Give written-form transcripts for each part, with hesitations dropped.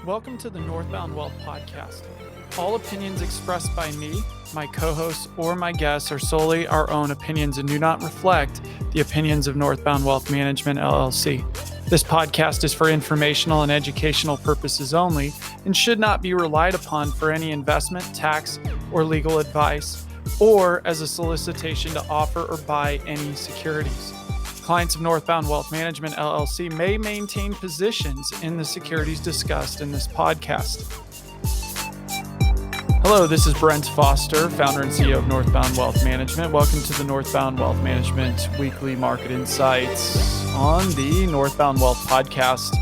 Welcome to the Northbound Wealth Podcast. All opinions expressed by me, my co-hosts, or my guests are solely our own opinions and do not reflect the opinions of Northbound Wealth Management LLC. This podcast is for informational and educational purposes only and should not be relied upon for any investment, tax, or legal advice, or as a solicitation to offer or buy any securities. Clients of Northbound Wealth Management LLC may maintain positions in the securities discussed in this podcast. Hello, this is Brent Foster, founder and CEO of Northbound Wealth Management. Welcome to the Northbound Wealth Management Weekly Market Insights on the Northbound Wealth Podcast.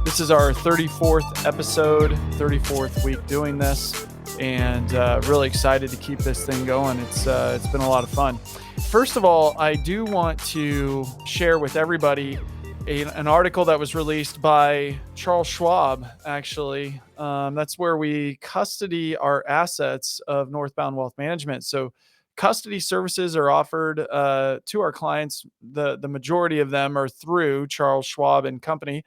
This is our 34th episode, 34th week doing this, and really excited to keep this thing going. It's been a lot of fun. First of all, I do want to share with everybody an article that was released by Charles Schwab, actually. That's where we custody our assets of Northbound Wealth Management. So custody services are offered to our clients. The majority of them are through Charles Schwab and Company.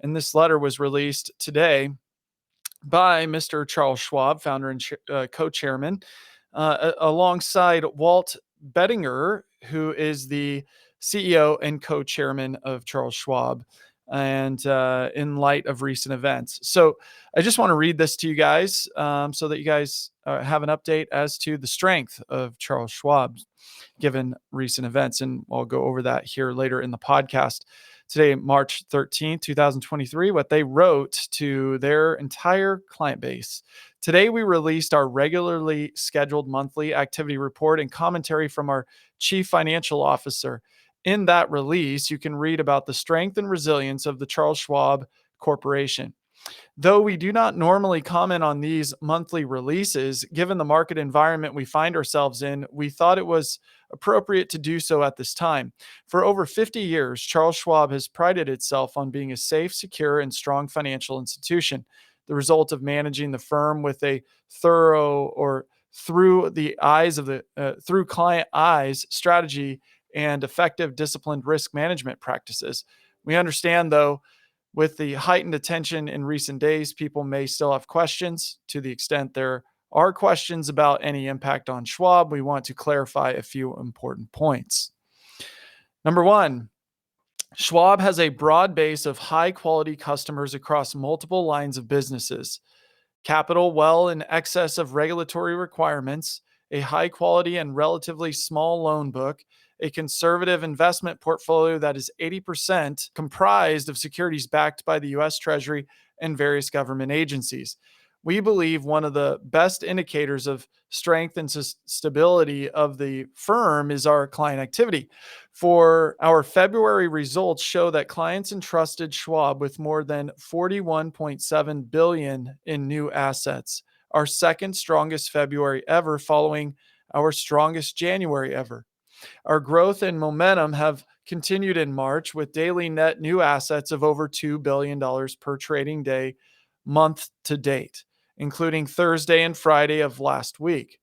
And this letter was released today by Mr. Charles Schwab, founder and co-chairman, alongside Walt Bettinger, who is the CEO and co-chairman of Charles Schwab, and in light of recent events. So I just want to read this to you guys so that you guys have an update as to the strength of Charles Schwab given recent events. And I'll go over that here later in the podcast. Today, March 13th, 2023, what they wrote to their entire client base. Today, we released our regularly scheduled monthly activity report and commentary from our chief financial officer. In that release, you can read about the strength and resilience of the Charles Schwab Corporation. Though we do not normally comment on these monthly releases, given the market environment we find ourselves in, we thought it was appropriate to do so at this time. For over 50 years, Charles Schwab has prided itself on being a safe, secure, and strong financial institution. The result of managing the firm with a thorough or through client eyes strategy and effective disciplined risk management practices. We understand, though, with the heightened attention in recent days, people may still have questions. To the extent there are questions about any impact on Schwab, we want to clarify a few important points. Number one, Schwab has a broad base of high-quality customers across multiple lines of businesses. Capital well in excess of regulatory requirements, a high-quality and relatively small loan book, a conservative investment portfolio that is 80% comprised of securities backed by the U.S. Treasury and various government agencies. We believe one of the best indicators of strength and stability of the firm is our client activity. For our February results show that clients entrusted Schwab with more than $41.7 billion in new assets, our second strongest February ever, following our strongest January ever. Our growth and momentum have continued in March with daily net new assets of over $2 billion per trading day, month to date, including Thursday and Friday of last week.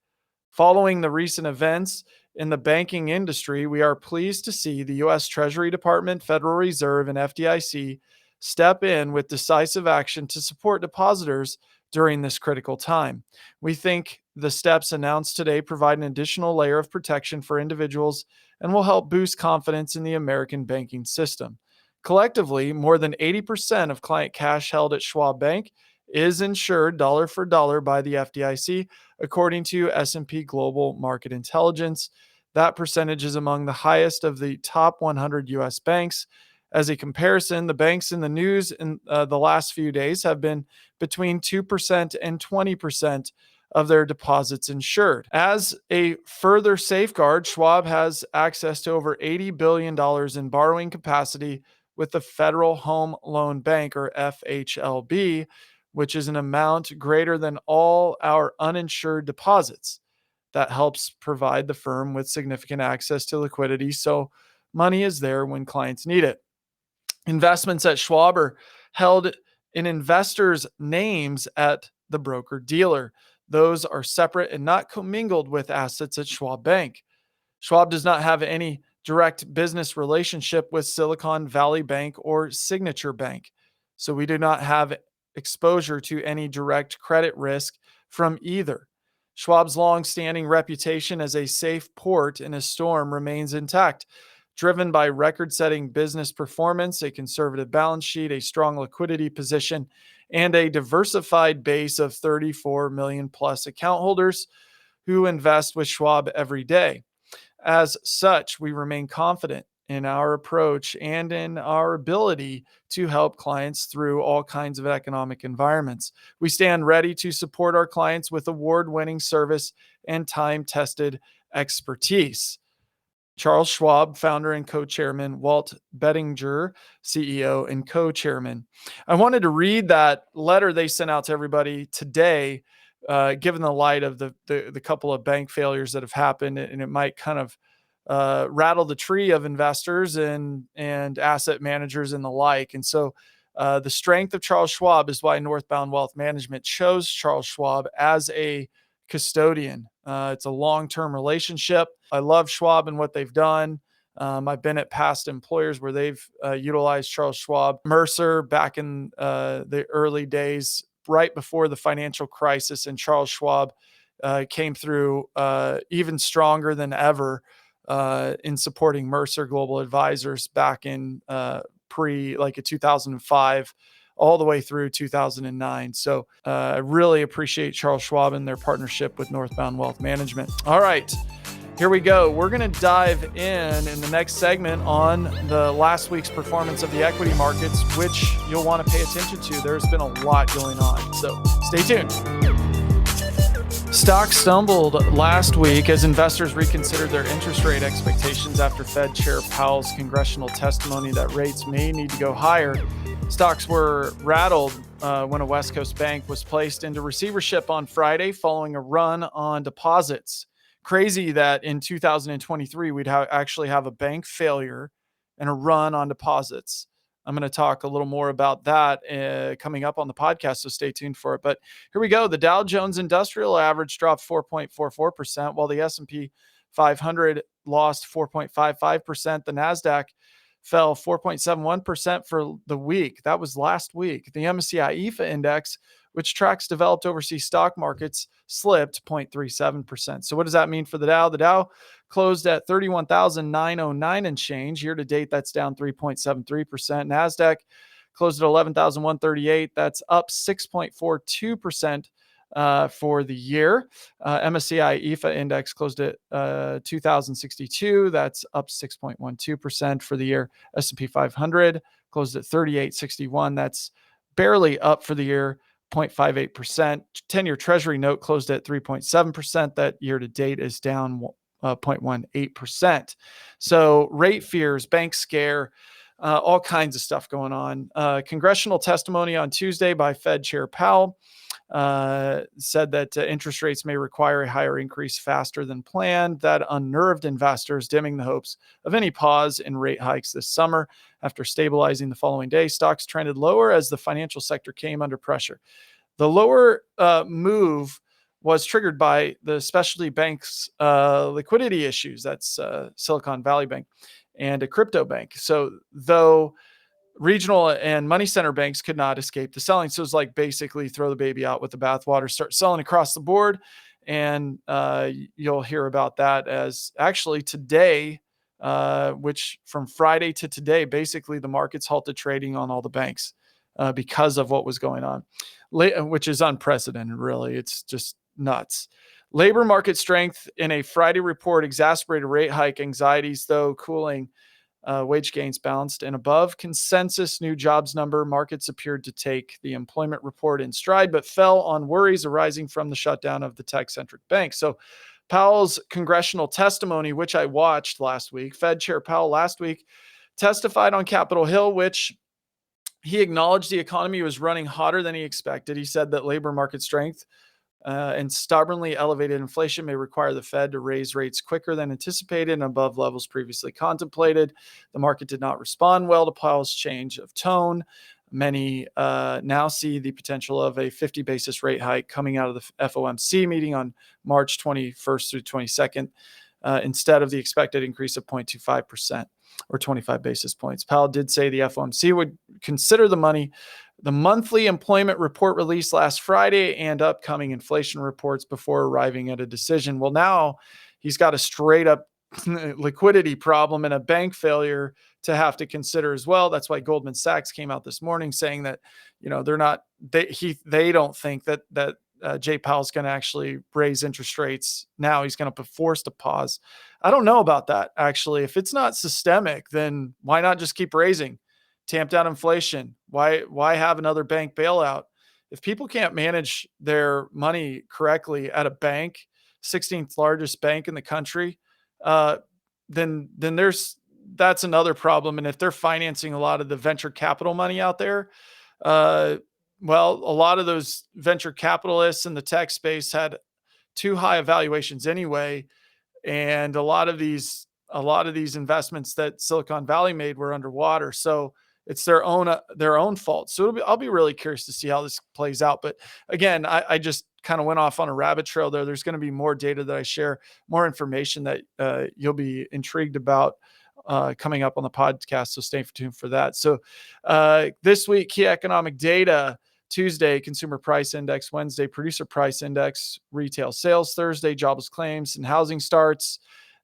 Following the recent events in the banking industry, we are pleased to see the U.S. Treasury Department, Federal Reserve, and FDIC step in with decisive action to support depositors during this critical time. We think the steps announced today provide an additional layer of protection for individuals and will help boost confidence in the American banking system. Collectively, more than 80% of client cash held at Schwab Bank is insured dollar for dollar by the FDIC, according to S&P Global Market Intelligence. That percentage is among the highest of the top 100 U.S. banks. As a comparison, the banks in the news in the last few days have been between 2% and 20% of their deposits insured. As a further safeguard, Schwab has access to over $80 billion in borrowing capacity with the Federal Home Loan Bank, or FHLB, which is an amount greater than all our uninsured deposits. That helps provide the firm with significant access to liquidity, so money is there when clients need it. Investments at Schwab are held in investors' names at the broker-dealer. Those are separate and not commingled with assets at Schwab Bank. Schwab does not have any direct business relationship with Silicon Valley Bank or Signature Bank, so we do not have exposure to any direct credit risk from either. Schwab's long-standing reputation as a safe port in a storm remains intact, driven by record-setting business performance, a conservative balance sheet, a strong liquidity position, and a diversified base of 34 million plus account holders who invest with Schwab every day. As such, we remain confident in our approach and in our ability to help clients through all kinds of economic environments. We stand ready to support our clients with award-winning service and time-tested expertise. Charles Schwab, founder and co-chairman, Walt Bettinger, CEO and co-chairman. I wanted to read that letter they sent out to everybody today, given the light of the couple of bank failures that have happened, and it might kind of rattle the tree of investors and asset managers and the like. And so the strength of Charles Schwab is why Northbound Wealth Management chose Charles Schwab as a custodian. It's a long-term relationship. I love Schwab and what they've done. I've been at past employers where they've utilized Charles Schwab. Mercer back in the early days, right before the financial crisis, and Charles Schwab came through even stronger than ever in supporting Mercer Global Advisors back in like a 2005 all the way through 2009. So I really appreciate Charles Schwab and their partnership with Northbound Wealth Management. All right, here we go. We're going to dive in the next segment on the last week's performance of the equity markets, which you'll want to pay attention to. There's been a lot going on, so stay tuned. Stocks stumbled last week as investors reconsidered their interest rate expectations after Fed Chair Powell's congressional testimony that rates may need to go higher. Stocks were rattled when a West Coast bank was placed into receivership on Friday following a run on deposits. Crazy that in 2023, we'd actually have a bank failure and a run on deposits. I'm going to talk a little more about that coming up on the podcast, so stay tuned for it. But here we go. The Dow Jones Industrial Average dropped 4.44%, while the S&P 500 lost 4.55%. The NASDAQ fell 4.71% for the week. That was last week. The MSCI EAFE index, which tracks developed overseas stock markets, slipped 0.37%. So what does that mean for the Dow? The Dow closed at 31,909 and change. Year to date, that's down 3.73%. NASDAQ closed at 11,138. That's up 6.42% for the year. MSCI EAFE index closed at 2,062. That's up 6.12% for the year. S&P 500 closed at 3,861. That's barely up for the year, 0.58%. 10-year Treasury note closed at 3.7%. That year to date is down 0.18%. So rate fears, bank scare, all kinds of stuff going on. Congressional testimony on Tuesday by Fed Chair Powell said that interest rates may require a higher increase faster than planned. That unnerved investors, dimming the hopes of any pause in rate hikes this summer. After stabilizing the following day, stocks trended lower as the financial sector came under pressure. The lower move was triggered by the specialty banks' liquidity issues. That's Silicon Valley Bank and a crypto bank. So though regional and money center banks could not escape the selling. So it's like basically throw the baby out with the bathwater, start selling across the board. And you'll hear about that as actually today, which from Friday to today, basically the markets halted trading on all the banks because of what was going on, which is unprecedented, really. It's just nuts. Labor market strength in a Friday report exacerbated rate hike anxieties, though cooling. Wage gains bounced and above consensus new jobs number. Markets appeared to take the employment report in stride, but fell on worries arising from the shutdown of the tech-centric bank. So Powell's congressional testimony, which I watched last week, Fed Chair Powell last week testified on Capitol Hill, which he acknowledged the economy was running hotter than he expected. He said that labor market strength and stubbornly elevated inflation may require the Fed to raise rates quicker than anticipated and above levels previously contemplated. The market did not respond well to Powell's change of tone. Many now see the potential of a 50 basis rate hike coming out of the FOMC meeting on March 21st through 22nd instead of the expected increase of 0.25% or 25 basis points. Powell did say the FOMC would consider the money the monthly employment report released last Friday and upcoming inflation reports before arriving at a decision. Well, now he's got a straight up liquidity problem and a bank failure to have to consider as well. That's why Goldman Sachs came out this morning saying that, they don't think that Jay Powell's going to actually raise interest rates now. He's going to be forced to pause. I don't know about that, actually. If it's not systemic, then why not just keep raising? Tamp down inflation. Why have another bank bailout? If people can't manage their money correctly at a bank, 16th largest bank in the country, uh, then that's another problem. And if they're financing a lot of the venture capital money out there, uh, well, a lot of those venture capitalists in the tech space had too high evaluations anyway, and a lot of these investments that Silicon Valley made were underwater. So it's their own fault. So I'll be really curious to see how this plays out. But again, I just kind of went off on a rabbit trail there. There's going to be more data that I share, more information that you'll be intrigued about coming up on the podcast. So stay tuned for that. So this week, key economic data. Tuesday, consumer price index. Wednesday, producer price index. Retail sales. Thursday, jobless claims and housing starts.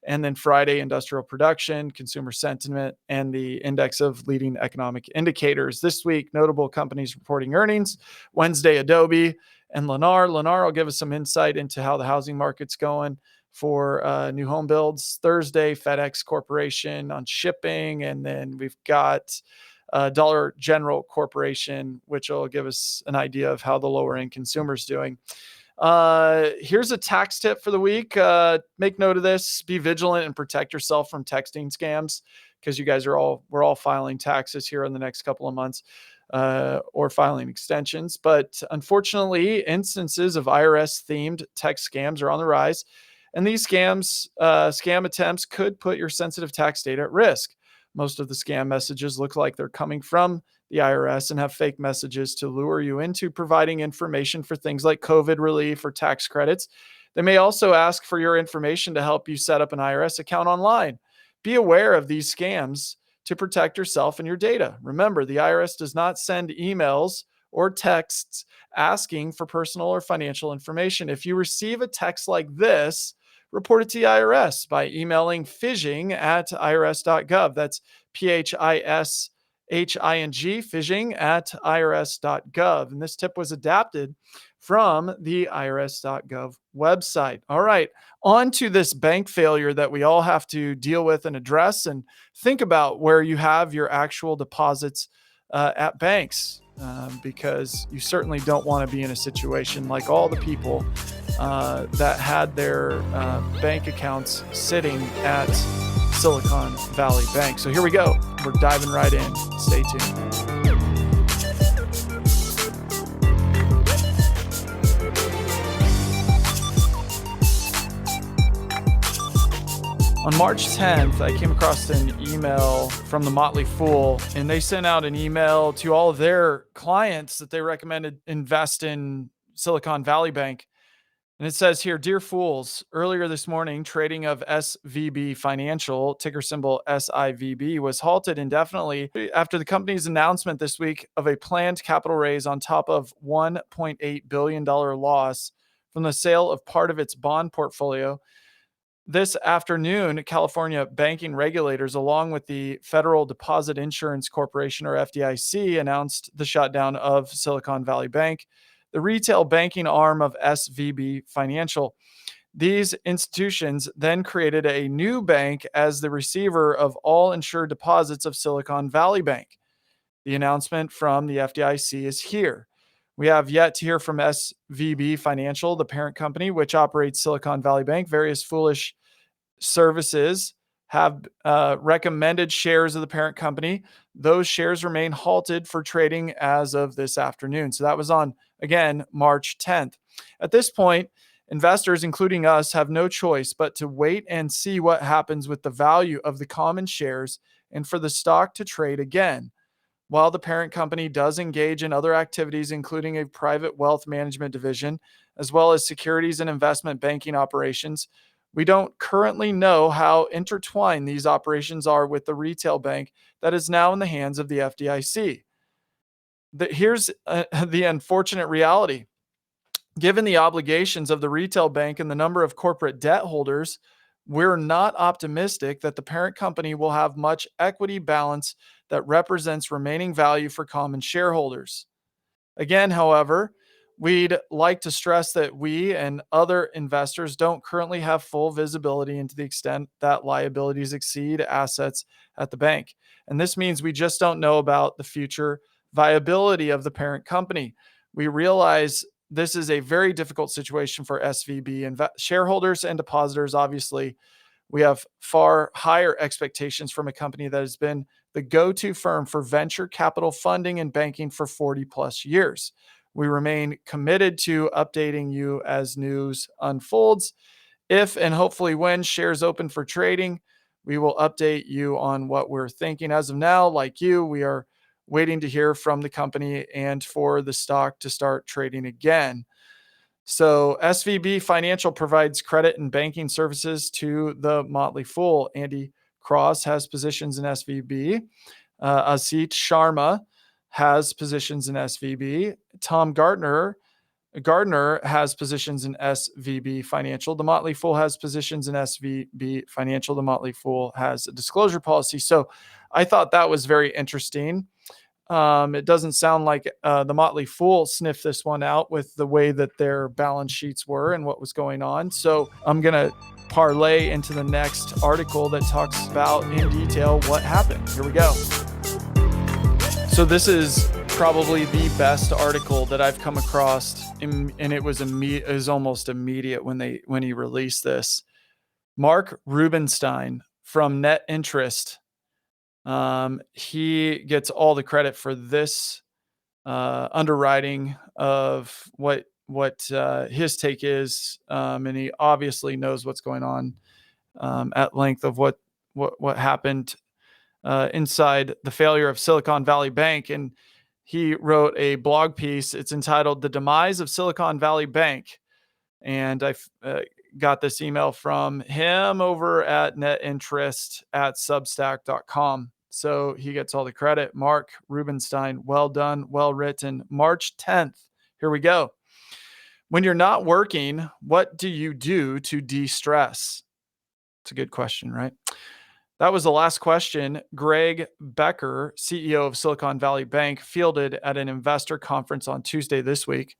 And then Friday, industrial production, consumer sentiment, and the index of leading economic indicators. This week, notable companies reporting earnings. Wednesday, Adobe and Lennar. Lennar will give us some insight into how the housing market's going for new home builds. Thursday, FedEx Corporation on shipping. And then we've got Dollar General Corporation, which will give us an idea of how the lower end consumer's doing. Here's a tax tip for the week. Make note of this. Be vigilant and protect yourself from texting scams, because we're all filing taxes here in the next couple of months, or filing extensions. But unfortunately, instances of IRS themed text scams are on the rise. And these scam attempts could put your sensitive tax data at risk. Most of the scam messages look like they're coming from the IRS and have fake messages to lure you into providing information for things like COVID relief or tax credits. They may also ask for your information to help you set up an IRS account online. Be aware of these scams to protect yourself and your data. Remember, the IRS does not send emails or texts asking for personal or financial information. If you receive a text like this, report it to the IRS by emailing phishing@irs.gov. That's PHISHING, phishing@irs.gov. And this tip was adapted from the irs.gov website. All right, on to this bank failure that we all have to deal with and address, and think about where you have your actual deposits at banks, because you certainly don't want to be in a situation like all the people that had their bank accounts sitting at Silicon Valley Bank. So here we go. We're diving right in. Stay tuned. On March 10th, I came across an email from the Motley Fool, and they sent out an email to all of their clients that they recommended invest in Silicon Valley Bank. And it says here, "Dear Fools, earlier this morning, trading of SVB Financial, ticker symbol SIVB, was halted indefinitely after the company's announcement this week of a planned capital raise on top of $1.8 billion loss from the sale of part of its bond portfolio. This afternoon, California banking regulators, along with the Federal Deposit Insurance Corporation, or FDIC, announced the shutdown of Silicon Valley Bank, the retail banking arm of SVB Financial. These institutions then created a new bank as the receiver of all insured deposits of Silicon Valley Bank. The announcement from the FDIC is here. We have yet to hear from SVB Financial, the parent company, which operates Silicon Valley Bank. Various foolish services have recommended shares of the parent company. Those shares remain halted for trading as of this afternoon." So that was on, again, March 10th. At this point, investors, including us, have no choice but to wait and see what happens with the value of the common shares and for the stock to trade again. While the parent company does engage in other activities, including a private wealth management division, as well as securities and investment banking operations, we don't currently know how intertwined these operations are with the retail bank that is now in the hands of the FDIC. here's the unfortunate reality. Given the obligations of the retail bank and the number of corporate debt holders, we're not optimistic that the parent company will have much equity balance that represents remaining value for common shareholders. Again, however, we'd like to stress that we and other investors don't currently have full visibility into the extent that liabilities exceed assets at the bank. And this means we just don't know about the future viability of the parent company. We realize this is a very difficult situation for SVB and shareholders and depositors. Obviously, we have far higher expectations from a company that has been the go-to firm for venture capital funding and banking for 40 plus years. We remain committed to updating you as news unfolds. If and hopefully when shares open for trading, we will update you on what we're thinking. As of now, like you, we are waiting to hear from the company and for the stock to start trading again. So SVB Financial provides credit and banking services to the Motley Fool. Andy Cross has positions in SVB. Asit Sharma has positions in SVB. Tom Gardner has positions in SVB Financial. The Motley Fool has positions in SVB Financial. The Motley Fool has a disclosure policy. So I thought that was very interesting. It doesn't sound like the Motley Fool sniffed this one out with the way that their balance sheets were and what was going on. So I'm going to parlay into the next article that talks about in detail what happened. Here we go. So this is probably the best article that I've come across, and it was almost immediate when he released this. Marc Rubenstein from Net Interest. He gets all the credit for this underwriting of what his take is, and he obviously knows what's going on at length of what happened inside the failure of Silicon Valley Bank. And he wrote a blog piece. It's entitled "The Demise of Silicon Valley Bank," and I got this email from him over at netinterest@substack.com. So he gets all the credit. Marc Rubenstein, well done, well written. March 10th. Here we go. When you're not working, what do you do to de-stress? It's a good question, right? That was the last question Greg Becker, CEO of Silicon Valley Bank, fielded at an investor conference on Tuesday this week.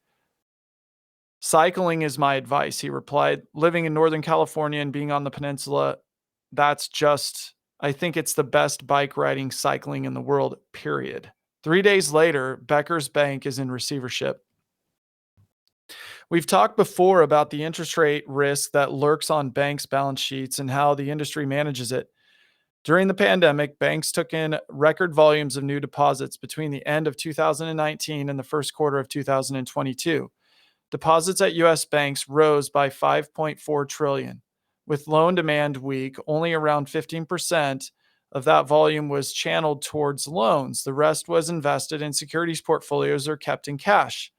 Cycling is my advice, he replied. Living in Northern California and being on the peninsula, I think it's the best bike riding cycling in the world, period. 3 days later, Becker's bank is in receivership. We've talked before about the interest rate risk that lurks on banks' balance sheets and how the industry manages it. During the pandemic, banks took in record volumes of new deposits between the end of 2019 and the first quarter of 2022. Deposits at U.S. banks rose by $5.4 trillion. With loan demand weak, only around 15% of that volume was channeled towards loans. The rest was invested in securities portfolios or kept in cash.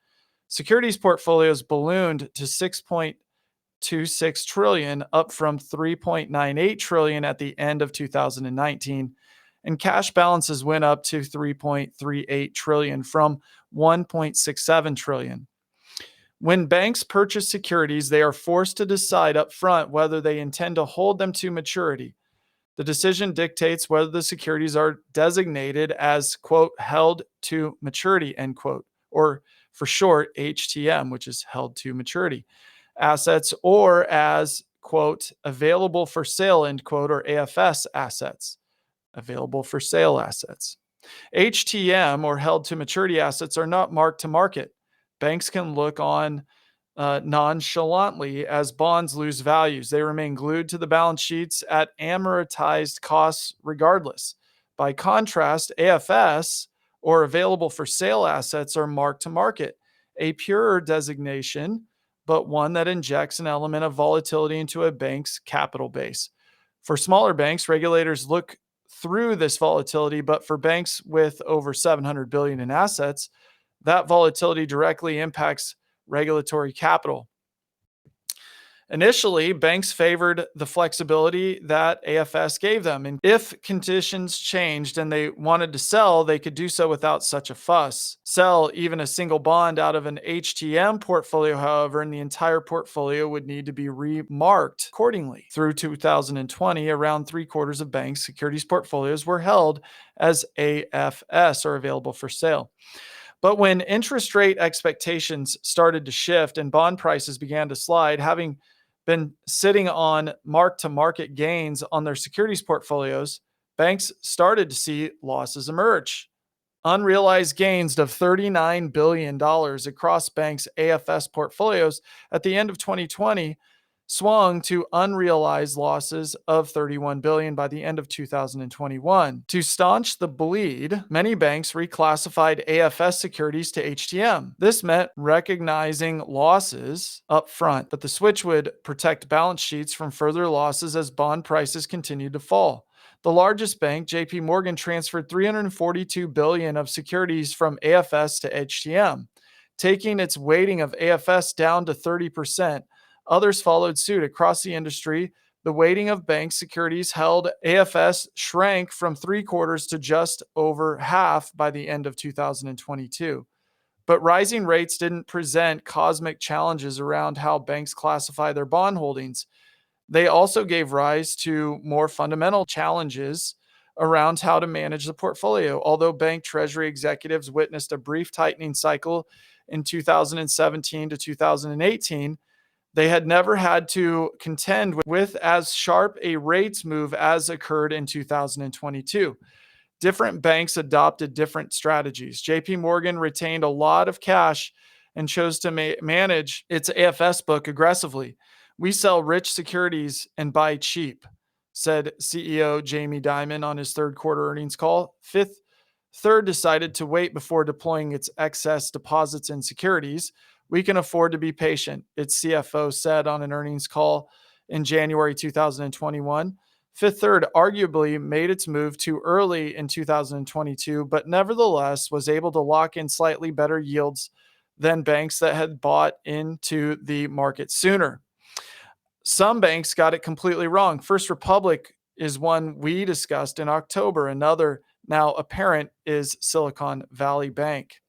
Securities portfolios ballooned to $6.26 trillion, up from $3.98 trillion at the end of 2019, and cash balances went up to $3.38 trillion from $1.67 trillion. When banks purchase securities, they are forced to decide up front whether they intend to hold them to maturity. The decision dictates whether the securities are designated as, quote, held to maturity, end quote, or for short, HTM, which is held to maturity assets, or as, quote, available for sale, end quote, or AFS assets, available for sale assets. HTM, or held to maturity assets, are not marked to market. Banks can look on nonchalantly as bonds lose values. They remain glued to the balance sheets at amortized costs regardless. By contrast, AFS, or available for sale assets, are marked to market, a purer designation, but one that injects an element of volatility into a bank's capital base. For smaller banks, regulators look through this volatility, but for banks with over $700 billion in assets, that volatility directly impacts regulatory capital. Initially, banks favored the flexibility that AFS gave them. And if conditions changed and they wanted to sell, they could do so without such a fuss. Sell even a single bond out of an HTM portfolio, however, and the entire portfolio would need to be remarked accordingly. Through 2020, around 3/4 of banks' securities portfolios were held as AFS or available for sale. But when interest rate expectations started to shift and bond prices began to slide, having been sitting on mark to market gains on their securities portfolios, banks started to see losses emerge. Unrealized gains of $39 billion across banks' AFS portfolios at the end of 2020 swung to unrealized losses of $31 billion by the end of 2021. To staunch the bleed, many banks reclassified AFS securities to HTM. This meant recognizing losses up front, but the switch would protect balance sheets from further losses as bond prices continued to fall. The largest bank, JP Morgan, transferred $342 billion of securities from AFS to HTM, taking its weighting of AFS down to 30%. Others followed suit. Across the industry, the weighting of bank securities held AFS shrank from 3/4 to just over half by the end of 2022. But rising rates didn't present cosmic challenges around how banks classify their bond holdings. They also gave rise to more fundamental challenges around how to manage the portfolio. Although bank treasury executives witnessed a brief tightening cycle in 2017 to 2018, they had never had to contend with as sharp a rates move as occurred in 2022. Different banks adopted different strategies. JP Morgan retained a lot of cash and chose to manage its AFS book aggressively. We sell rich securities and buy cheap, said CEO Jamie Dimon on his third quarter earnings call. Fifth Third decided to wait before deploying its excess deposits in securities. We can afford to be patient, its CFO said on an earnings call in January 2021. Fifth Third arguably made its move too early in 2022, but nevertheless was able to lock in slightly better yields than banks that had bought into the market sooner. Some banks got it completely wrong. First Republic is one we discussed in October. Another now apparent is Silicon Valley Bank.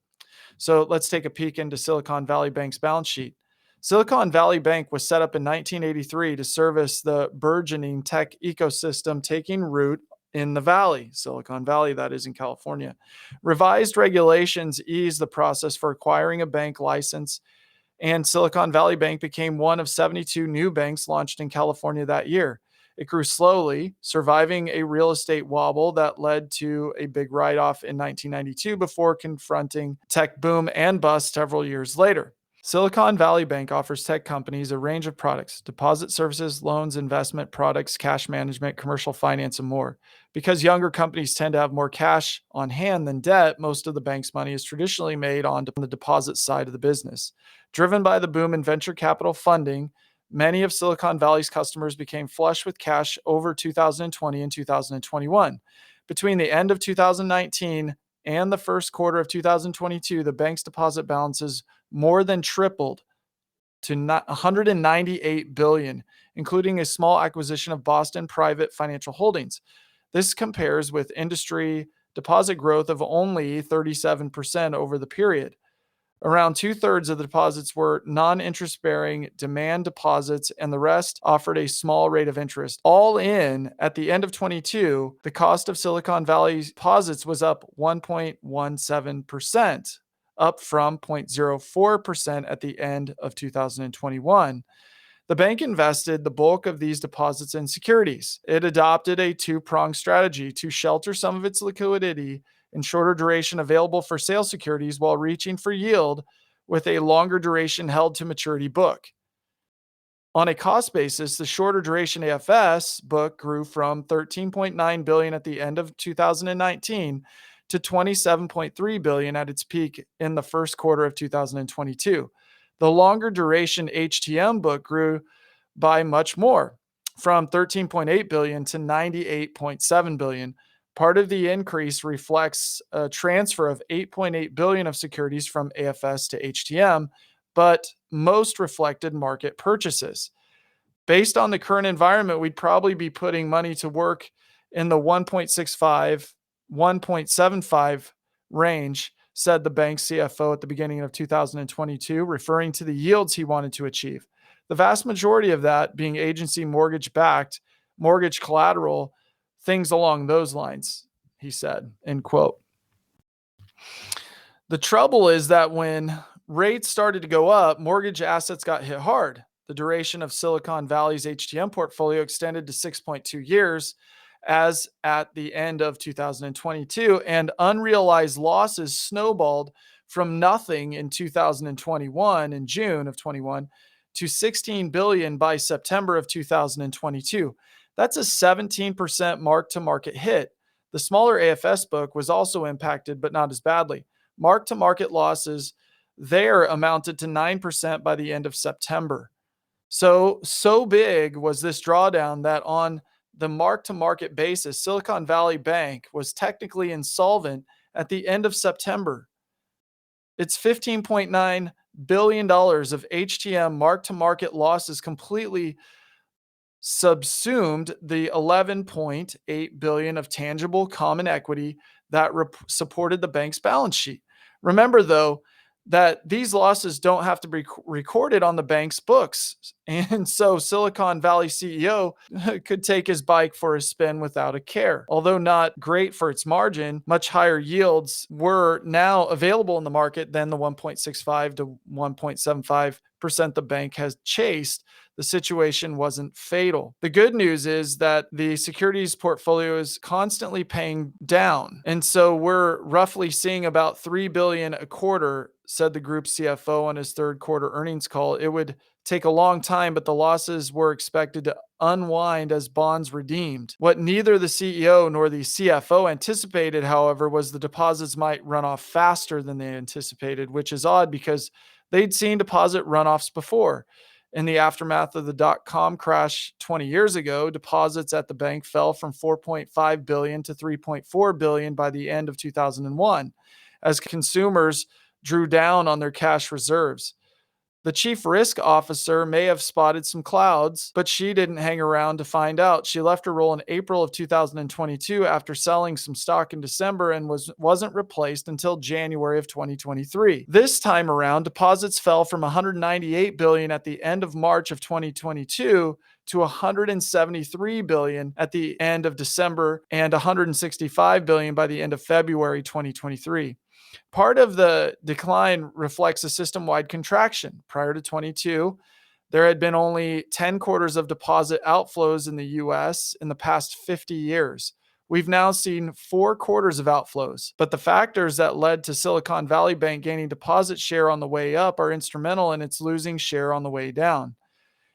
So let's take a peek into Silicon Valley Bank's balance sheet. Silicon Valley Bank was set up in 1983 to service the burgeoning tech ecosystem taking root in the valley, Silicon Valley, that is in California. Revised regulations eased the process for acquiring a bank license, and Silicon Valley Bank became one of 72 new banks launched in California that year. It grew slowly, surviving a real estate wobble that led to a big write-off in 1992 before confronting tech boom and bust several years later. Silicon Valley Bank offers tech companies a range of products: deposit services, loans, investment products, cash management, commercial finance, and more. Because younger companies tend to have more cash on hand than debt, most of the bank's money is traditionally made on the deposit side of the business. Driven by the boom in venture capital funding, many of Silicon Valley's customers became flush with cash over 2020 and 2021. Between the end of 2019 and the first quarter of 2022, the bank's deposit balances more than tripled to $198 billion, including a small acquisition of Boston Private Financial Holdings. This compares with industry deposit growth of only 37% over the period. Around 2/3 of the deposits were non-interest bearing demand deposits, and the rest offered a small rate of interest. All in, at the end of 22, the cost of Silicon Valley deposits was up 1.17%, up from 0.04% at the end of 2021. The bank invested the bulk of these deposits in securities. It adopted a two-pronged strategy to shelter some of its liquidity in shorter duration available for sale securities while reaching for yield with a longer duration held to maturity book. On a cost basis, the shorter duration AFS book grew from $13.9 billion at the end of 2019 to $27.3 billion at its peak in the first quarter of 2022. The longer duration HTM book grew by much more, from $13.8 billion to $98.7 billion. Part of the increase reflects a transfer of $8.8 billion of securities from AFS to HTM, but most reflected market purchases. Based on the current environment, we'd probably be putting money to work in the 1.65, 1.75 range, said the bank CFO at the beginning of 2022, referring to the yields he wanted to achieve. The vast majority of that being agency mortgage backed, mortgage collateral, things along those lines, he said, end quote. The trouble is that when rates started to go up, mortgage assets got hit hard. The duration of Silicon Valley's HTM portfolio extended to 6.2 years as at the end of 2022, and unrealized losses snowballed from nothing in 2021 in June of 21 to 16 billion by September of 2022. That's a 17% mark to market hit. The smaller AFS book was also impacted, but not as badly. Mark to market losses there amounted to 9% by the end of September. So big was this drawdown that on the mark to market basis, Silicon Valley Bank was technically insolvent at the end of September. Its $15.9 billion of HTM mark to market losses completely subsumed the 11.8 billion of tangible common equity that supported the bank's balance sheet. Remember though that these losses don't have to be recorded on the bank's books. And so Silicon Valley CEO could take his bike for a spin without a care. Although not great for its margin, much higher yields were now available in the market than the 1.65 to 1.75% the bank has chased. The situation wasn't fatal. The good news is that the securities portfolio is constantly paying down. And so we're roughly seeing about 3 billion a quarter, said the group CFO on his third quarter earnings call. It would take a long time, but the losses were expected to unwind as bonds redeemed. What neither the CEO nor the CFO anticipated, however, was the deposits might run off faster than they anticipated, which is odd because they'd seen deposit runoffs before. In the aftermath of the dot-com crash 20 years ago, deposits at the bank fell from 4.5 billion to 3.4 billion by the end of 2001 as consumers drew down on their cash reserves. The chief risk officer may have spotted some clouds, but she didn't hang around to find out. She left her role in April of 2022 after selling some stock in December and wasn't replaced until January of 2023. This time around, deposits fell from 198 billion at the end of March of 2022 to 173 billion at the end of December and 165 billion by the end of February 2023. Part of the decline reflects a system-wide contraction. Prior to 22, there had been only 10 quarters of deposit outflows in the US in the past 50 years. We've now seen 4 quarters of outflows, but the factors that led to Silicon Valley Bank gaining deposit share on the way up are instrumental in its losing share on the way down.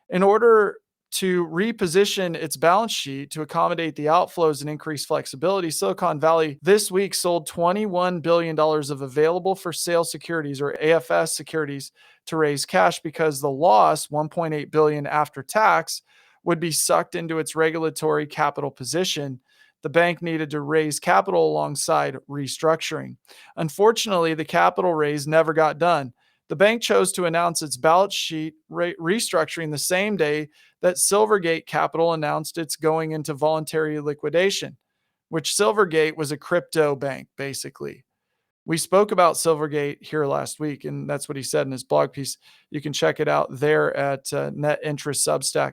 In order to reposition its balance sheet to accommodate the outflows and increase flexibility, Silicon Valley this week sold $21 billion of available for sale securities or AFS securities to raise cash because the loss, $1.8 billion after tax, would be sucked into its regulatory capital position. The bank needed to raise capital alongside restructuring. Unfortunately, the capital raise never got done. The bank chose to announce its balance sheet restructuring the same day that Silvergate Capital announced it's going into voluntary liquidation, which Silvergate was a crypto bank, basically. We spoke about Silvergate here last week, and that's what he said in his blog piece. You can check it out there at Net Interest Substack.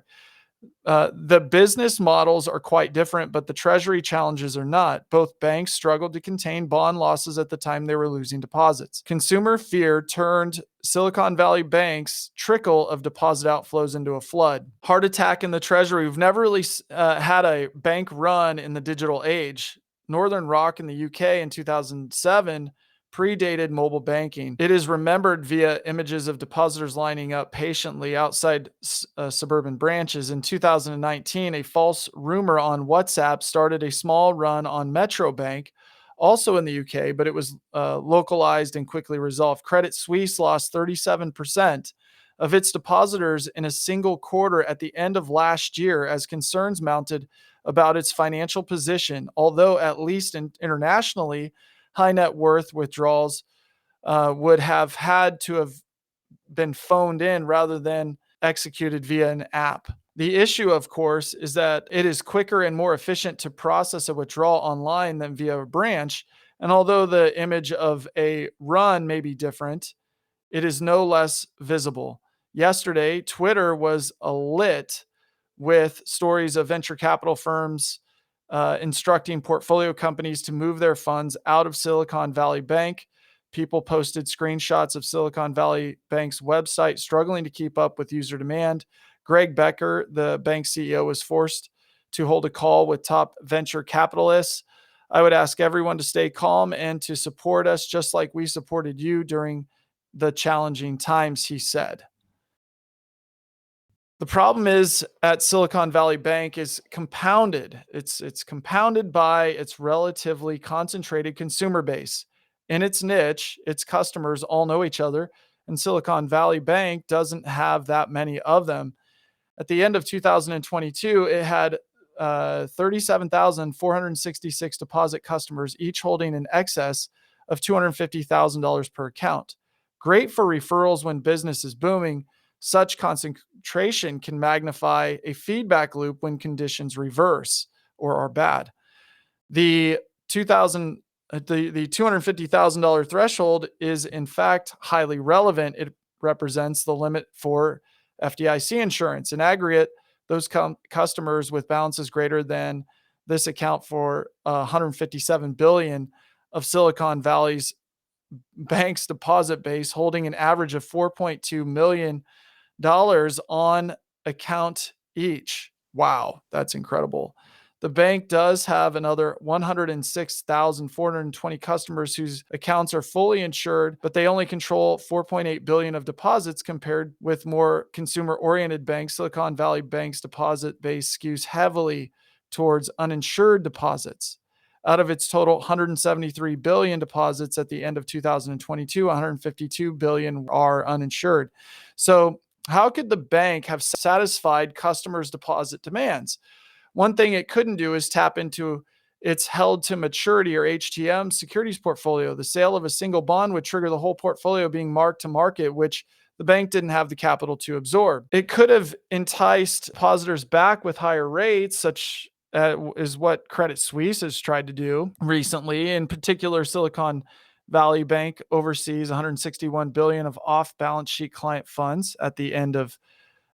The business models are quite different, but the treasury challenges are not. Both banks struggled to contain bond losses at the time they were losing deposits. Consumer fear turned Silicon Valley Bank's trickle of deposit outflows into a flood. Heart attack in the treasury. We've never really had a bank run in the digital age. Northern Rock in the UK in 2007 predated mobile banking. It is remembered via images of depositors lining up patiently outside suburban branches. In 2019, a false rumor on WhatsApp started a small run on Metro Bank, also in the UK, but it was localized and quickly resolved. Credit Suisse lost 37% of its depositors in a single quarter at the end of last year as concerns mounted about its financial position, although at least internationally, high net worth withdrawals would have had to have been phoned in rather than executed via an app. The issue, of course, is that it is quicker and more efficient to process a withdrawal online than via a branch. And although the image of a run may be different, it is no less visible. Yesterday, Twitter was lit with stories of venture capital firms instructing portfolio companies to move their funds out of Silicon Valley Bank. People posted screenshots of Silicon Valley Bank's website, struggling to keep up with user demand. Greg Becker, the bank CEO, was forced to hold a call with top venture capitalists. I would ask everyone to stay calm and to support us just like we supported you during the challenging times, he said. The problem is at Silicon Valley Bank is compounded. It's compounded by its relatively concentrated consumer base. In its niche, its customers all know each other, and Silicon Valley Bank doesn't have that many of them. At the end of 2022, it had 37,466 deposit customers, each holding in excess of $250,000 per account. Great for referrals when business is booming. Such concentration can magnify a feedback loop when conditions reverse or are bad. The 2000 the $250,000 threshold is in fact highly relevant. It represents the limit for FDIC insurance. In aggregate, those customers with balances greater than this account for 157 billion of Silicon Valley's bank's deposit base, holding an average of $4.2 million on account each. Wow, that's incredible. The bank does have another 106,420 customers whose accounts are fully insured, but they only control 4.8 billion of deposits compared with more consumer-oriented banks. Silicon Valley Bank's deposit base skews heavily towards uninsured deposits. Out of its total 173 billion deposits at the end of 2022, 152 billion are uninsured. So, how could the bank have satisfied customers' deposit demands? One thing it couldn't do is tap into its held to maturity or HTM securities portfolio. The sale of a single bond would trigger the whole portfolio being marked to market, which the bank didn't have the capital to absorb. It could have enticed depositors back with higher rates, such is what Credit Suisse has tried to do recently. In particular, Silicon Valley Bank oversees 161 billion of off-balance sheet client funds at the end of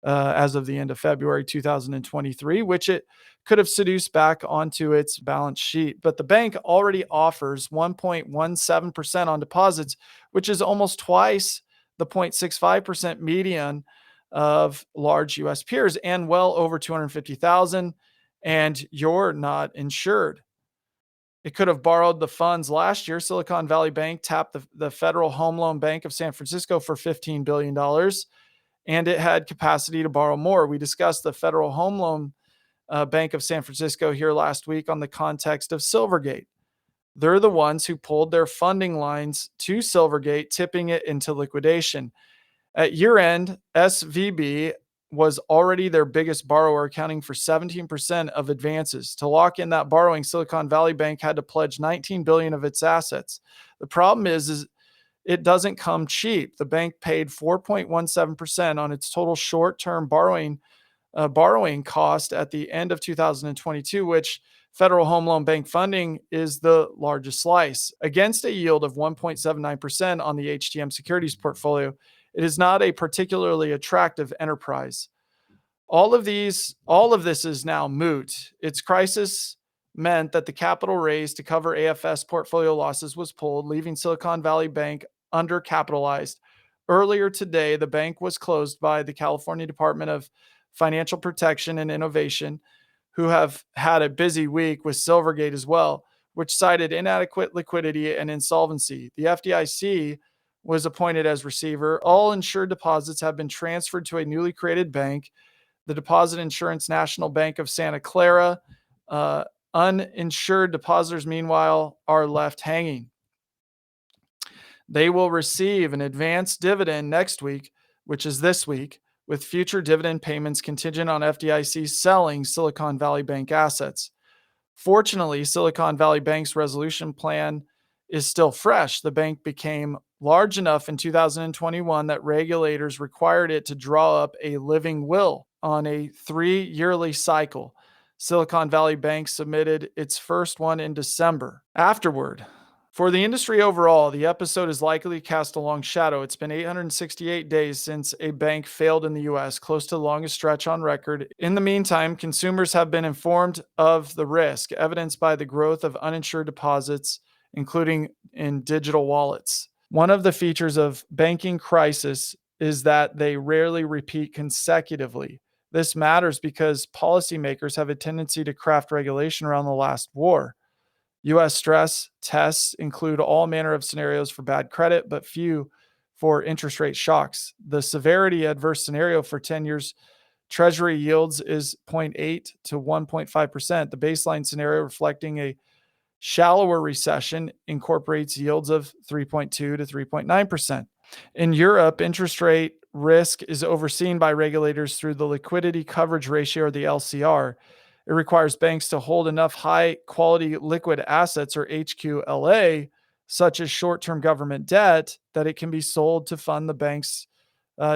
as of the end of February 2023, which it could have seduced back onto its balance sheet. But the bank already offers 1.17% on deposits, which is almost twice the 0.65% median of large US peers and well over 250,000, and you're not insured. It could have borrowed the funds last year. Silicon Valley Bank tapped the Federal Home Loan Bank of San Francisco for $15 billion, and it had capacity to borrow more. We discussed the Federal Home Loan Bank of San Francisco here last week on the context of Silvergate. They're the ones who pulled their funding lines to Silvergate, tipping it into liquidation. At year end, SVB was already their biggest borrower, accounting for 17% of advances. To lock in that borrowing, Silicon Valley Bank had to pledge $19 billion of its assets. The problem is it doesn't come cheap. The bank paid 4.17% on its total short-term borrowing cost at the end of 2022, which Federal Home Loan Bank funding is the largest slice. Against a yield of 1.79% on the HTM securities portfolio, it is not a particularly attractive enterprise. All of this is now moot. Its crisis meant that the capital raised to cover AFS portfolio losses was pulled, leaving Silicon Valley Bank undercapitalized. Earlier today, the bank was closed by the California Department of Financial Protection and Innovation, who have had a busy week with Silvergate as well, which cited inadequate liquidity and insolvency. The FDIC was appointed as receiver. All insured deposits have been transferred to a newly created bank, the Deposit Insurance National Bank of Santa Clara. Uninsured depositors, meanwhile, are left hanging. They will receive an advanced dividend next week, which is this week, with future dividend payments contingent on FDIC selling Silicon Valley Bank assets. Fortunately, Silicon Valley Bank's resolution plan is still fresh. The bank became large enough in 2021 that regulators required it to draw up a living will. on a 3-yearly cycle. Silicon Valley Bank submitted its first one in December. Afterward, for the industry overall, the episode is likely to cast a long shadow. It's been 868 days since a bank failed in the U.S., close to the longest stretch on record. In the meantime, consumers have been informed of the risk, evidenced by the growth of uninsured deposits, including in digital wallets. One of the features of banking crisis is that they rarely repeat consecutively. This matters because policymakers have a tendency to craft regulation around the last war. U.S. stress tests include all manner of scenarios for bad credit, but few for interest rate shocks. The severity adverse scenario for 10 years Treasury yields is 0.8 to 1.5%. The baseline scenario, reflecting a shallower recession, incorporates yields of 3.2 to 3.9%. In Europe, interest rate risk is overseen by regulators through the liquidity coverage ratio, or the LCR. It requires banks to hold enough high-quality liquid assets, or HQLA, such as short-term government debt, that it can be sold to fund the banks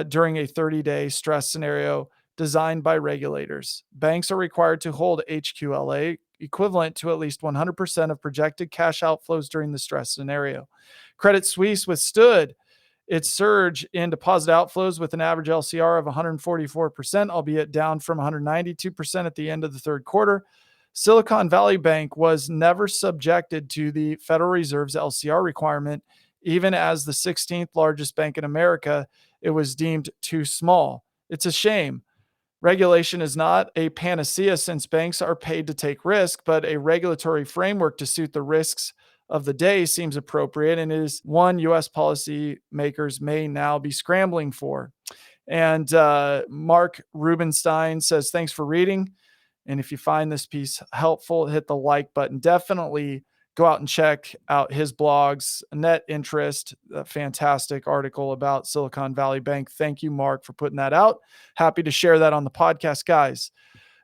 during a 30-day stress scenario designed by regulators. Banks are required to hold HQLA equivalent to at least 100% of projected cash outflows during the stress scenario. Credit Suisse withstood its surge in deposit outflows with an average LCR of 144%, albeit down from 192% at the end of the third quarter. Silicon Valley Bank was never subjected to the Federal Reserve's LCR requirement. Even as the 16th largest bank in America, it was deemed too small. It's a shame. Regulation is not a panacea since banks are paid to take risk, but a regulatory framework to suit the risks of the day seems appropriate and is one U.S. policymakers may now be scrambling for. And Marc Rubenstein says, thanks for reading. And if you find this piece helpful, hit the like button. Definitely go out and check out his blogs. Net Interest, a fantastic article about Silicon Valley Bank. Thank you, Marc, for putting that out. Happy to share that on the podcast, guys.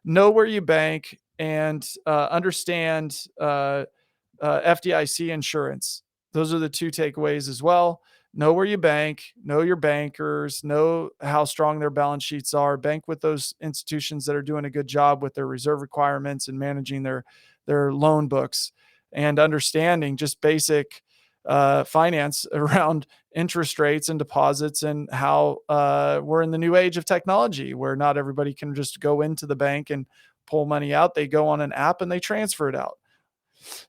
Know where you bank and understand FDIC insurance. Those are the two takeaways as well. Know where you bank, know your bankers, know how strong their balance sheets are. Bank with those institutions that are doing a good job with their reserve requirements and managing their loan books, and understanding just basic finance around interest rates and deposits, and how we're in the new age of technology where not everybody can just go into the bank and pull money out. They go on an app and they transfer it out.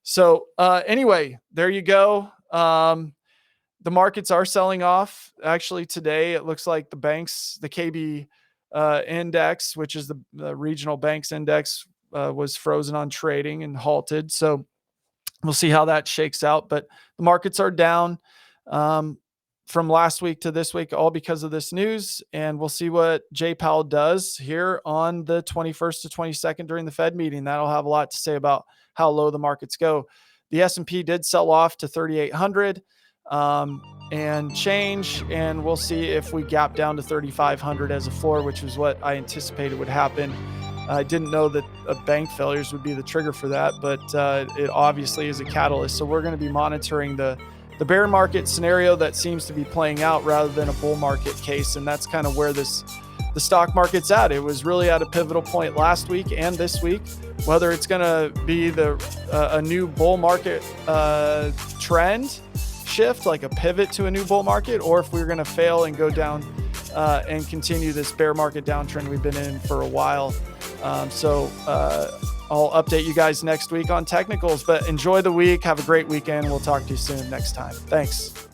So anyway, there you go. The markets are selling off. Actually, today, it looks like the banks, the KB index, which is the regional banks index, was frozen on trading and halted. So we'll see how that shakes out. But the markets are down from last week to this week, all because of this news. And we'll see what Jay Powell does here on the 21st to 22nd during the Fed meeting. That'll have a lot to say about how low the markets go. The S&P did sell off to 3,800 and change, and we'll see if we gap down to 3,500 as a floor, which is what I anticipated would happen. I didn't know that bank failures would be the trigger for that, but it obviously is a catalyst. So we're going to be monitoring the bear market scenario that seems to be playing out rather than a bull market case, and that's kind of where the stock market's at. It was really at a pivotal point last week and this week. Whether it's going to be a new bull market trend shift, like a pivot to a new bull market, or if we're going to fail and go down and continue this bear market downtrend we've been in for a while. So I'll update you guys next week on technicals, but enjoy the week. Have a great weekend. We'll talk to you soon next time. Thanks.